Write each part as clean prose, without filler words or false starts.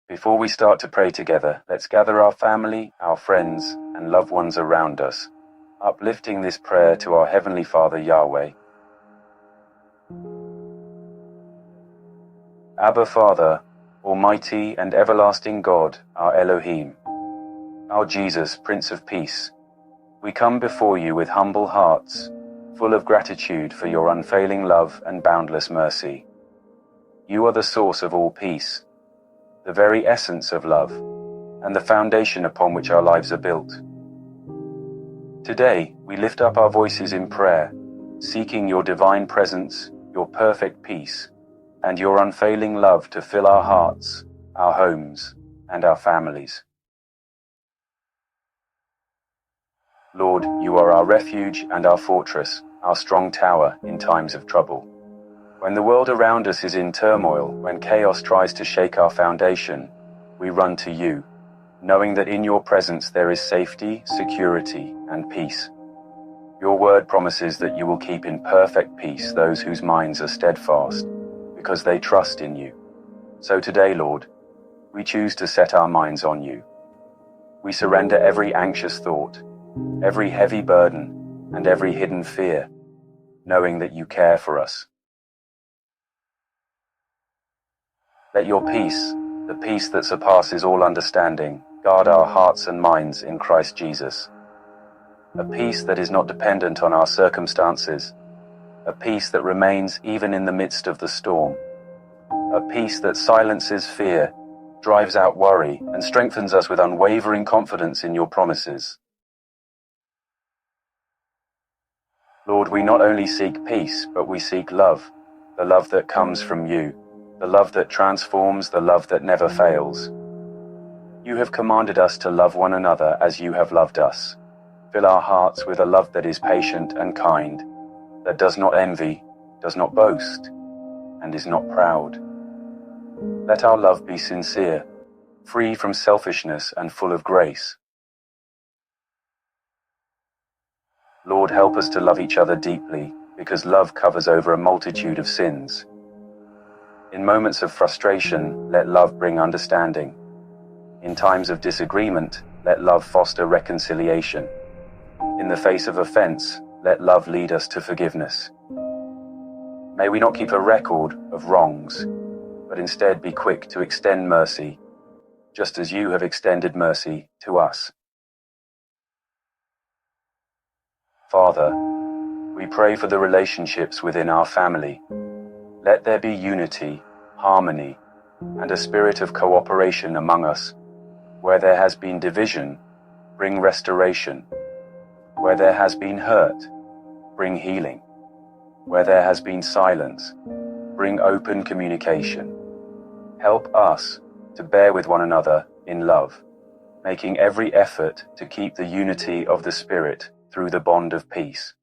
Before we start to pray together, let's gather our family, our friends, and loved ones around us, uplifting this prayer to our Heavenly Father Yahweh. Abba Father, Almighty and everlasting God, our Elohim, our Jesus, Prince of Peace, we come before you with humble hearts, full of gratitude for your unfailing love and boundless mercy. You are the source of all peace, the very essence of love, and the foundation upon which our lives are built. Today, we lift up our voices in prayer, seeking your divine presence, your perfect peace, and your unfailing love to fill our hearts, our homes, and our families. Lord, you are our refuge and our fortress, our strong tower in times of trouble. When the world around us is in turmoil, when chaos tries to shake our foundation, we run to you, knowing that in your presence there is safety, security, and peace. Your word promises that you will keep in perfect peace those whose minds are steadfast, because they trust in you. So today, Lord, we choose to set our minds on you. We surrender every anxious thought, every heavy burden, and every hidden fear, knowing that you care for us. Let your peace, the peace that surpasses all understanding, guard our hearts and minds in Christ Jesus. A peace that is not dependent on our circumstances, a peace that remains even in the midst of the storm, a peace that silences fear, drives out worry, and strengthens us with unwavering confidence in your promises. Lord, we not only seek peace, but we seek love, the love that comes from you, the love that transforms, the love that never fails. You have commanded us to love one another as you have loved us. Fill our hearts with a love that is patient and kind, that does not envy, does not boast, and is not proud. Let our love be sincere, free from selfishness and full of grace. Lord, help us to love each other deeply, because love covers over a multitude of sins. In moments of frustration, let love bring understanding. In times of disagreement, let love foster reconciliation. In the face of offense, let love lead us to forgiveness. May we not keep a record of wrongs, but instead be quick to extend mercy, just as you have extended mercy to us. Father, we pray for the relationships within our family. Let there be unity, harmony, and a spirit of cooperation among us. Where there has been division, bring restoration. Where there has been hurt, bring healing. Where there has been silence, bring open communication. Help us to bear with one another in love, making every effort to keep the unity of the Spirit through the bond of peace.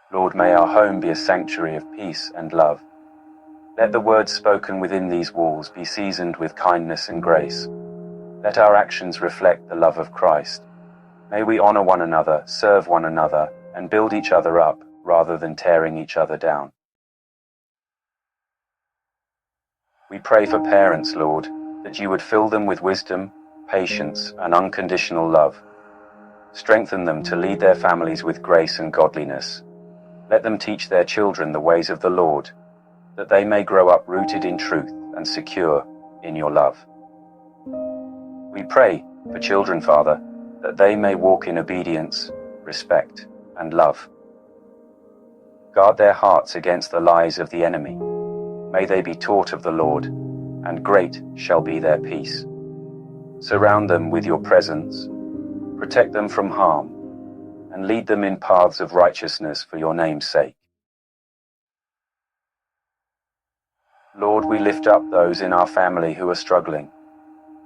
Lord, may our home be a sanctuary of peace and love. Let the words spoken within these walls be seasoned with kindness and grace. Let our actions reflect the love of Christ. May we honor one another, serve one another, and build each other up rather than tearing each other down. We pray for parents, Lord, that you would fill them with wisdom, patience, and unconditional love. Strengthen them to lead their families with grace and godliness. Let them teach their children the ways of the Lord, that they may grow up rooted in truth and secure in your love. We pray for children, Father, that they may walk in obedience, respect, and love. Guard their hearts against the lies of the enemy. May they be taught of the Lord, and great shall be their peace. Surround them with your presence, protect them from harm, and lead them in paths of righteousness for your name's sake. Lord, we lift up those in our family who are struggling,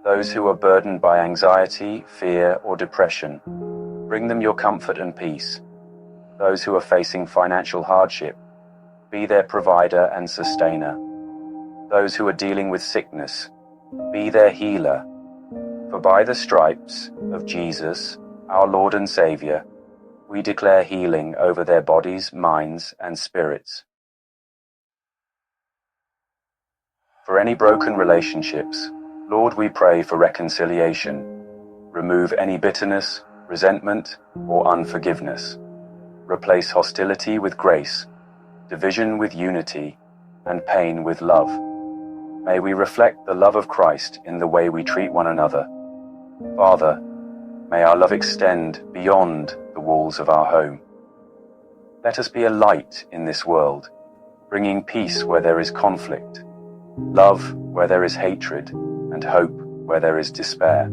those who are burdened by anxiety, fear, or depression. Bring them your comfort and peace. Those who are facing financial hardship, be their provider and sustainer. Those who are dealing with sickness, be their healer. For by the stripes of Jesus, our Lord and Savior, we declare healing over their bodies, minds, and spirits. For any broken relationships, Lord, we pray for reconciliation. Remove any bitterness, resentment, or unforgiveness. Replace hostility with grace, division with unity, and pain with love. May we reflect the love of Christ in the way we treat one another. Father, may our love extend beyond the walls of our home. Let us be a light in this world, bringing peace where there is conflict, love where there is hatred, and hope where there is despair.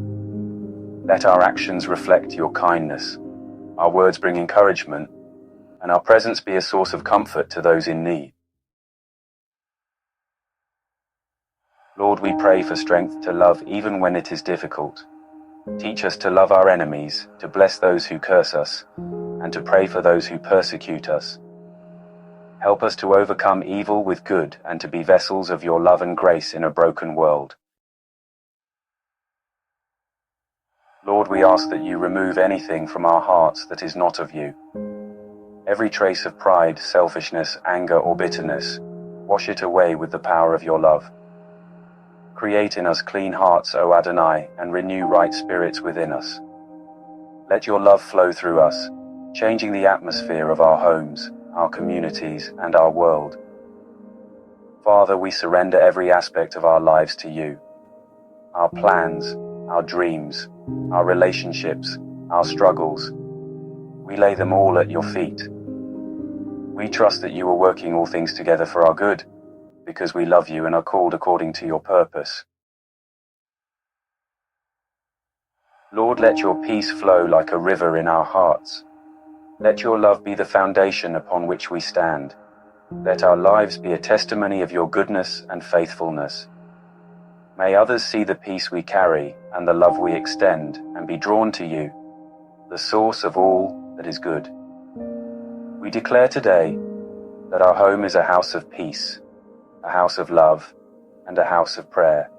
Let our actions reflect your kindness, our words bring encouragement, and our presence be a source of comfort to those in need. Lord, we pray for strength to love even when it is difficult. Teach us to love our enemies, to bless those who curse us, and to pray for those who persecute us. Help us to overcome evil with good and to be vessels of your love and grace in a broken world. Lord, we ask that you remove anything from our hearts that is not of you. Every trace of pride, selfishness, anger, or bitterness, wash it away with the power of your love. Create in us clean hearts, O Adonai, and renew right spirits within us. Let your love flow through us, changing the atmosphere of our homes, our communities, and our world. Father, we surrender every aspect of our lives to you. Our plans, our dreams, our relationships, our struggles. We lay them all at your feet. We trust that you are working all things together for our good, because we love you and are called according to your purpose. Lord, let your peace flow like a river in our hearts. Let your love be the foundation upon which we stand. Let our lives be a testimony of your goodness and faithfulness. May others see the peace we carry and the love we extend and be drawn to you, the source of all that is good. We declare today that our home is a house of peace, a house of love, and a house of prayer.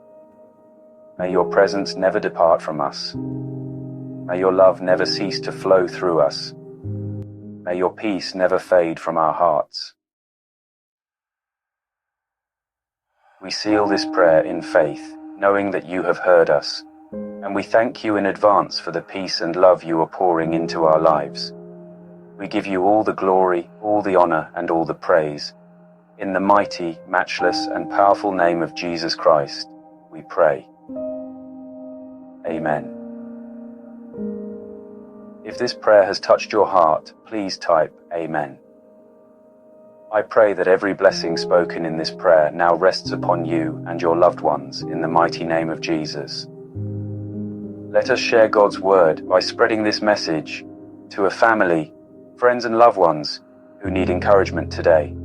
May your presence never depart from us. May your love never cease to flow through us. May your peace never fade from our hearts. We seal this prayer in faith, knowing that you have heard us, and we thank you in advance for the peace and love you are pouring into our lives. We give you all the glory, all the honor, and all the praise. In the mighty, matchless, and powerful name of Jesus Christ, we pray. Amen. If this prayer has touched your heart, please type Amen. I pray that every blessing spoken in this prayer now rests upon you and your loved ones in the mighty name of Jesus. Let us share God's word by spreading this message to a family, friends, and loved ones who need encouragement today.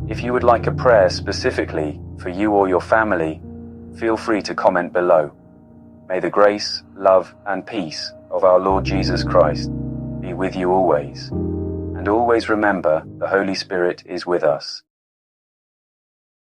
If you would like a prayer specifically for you or your family, feel free to comment below. May the grace, love, and peace of our Lord Jesus Christ be with you always. And always remember, the Holy Spirit is with us.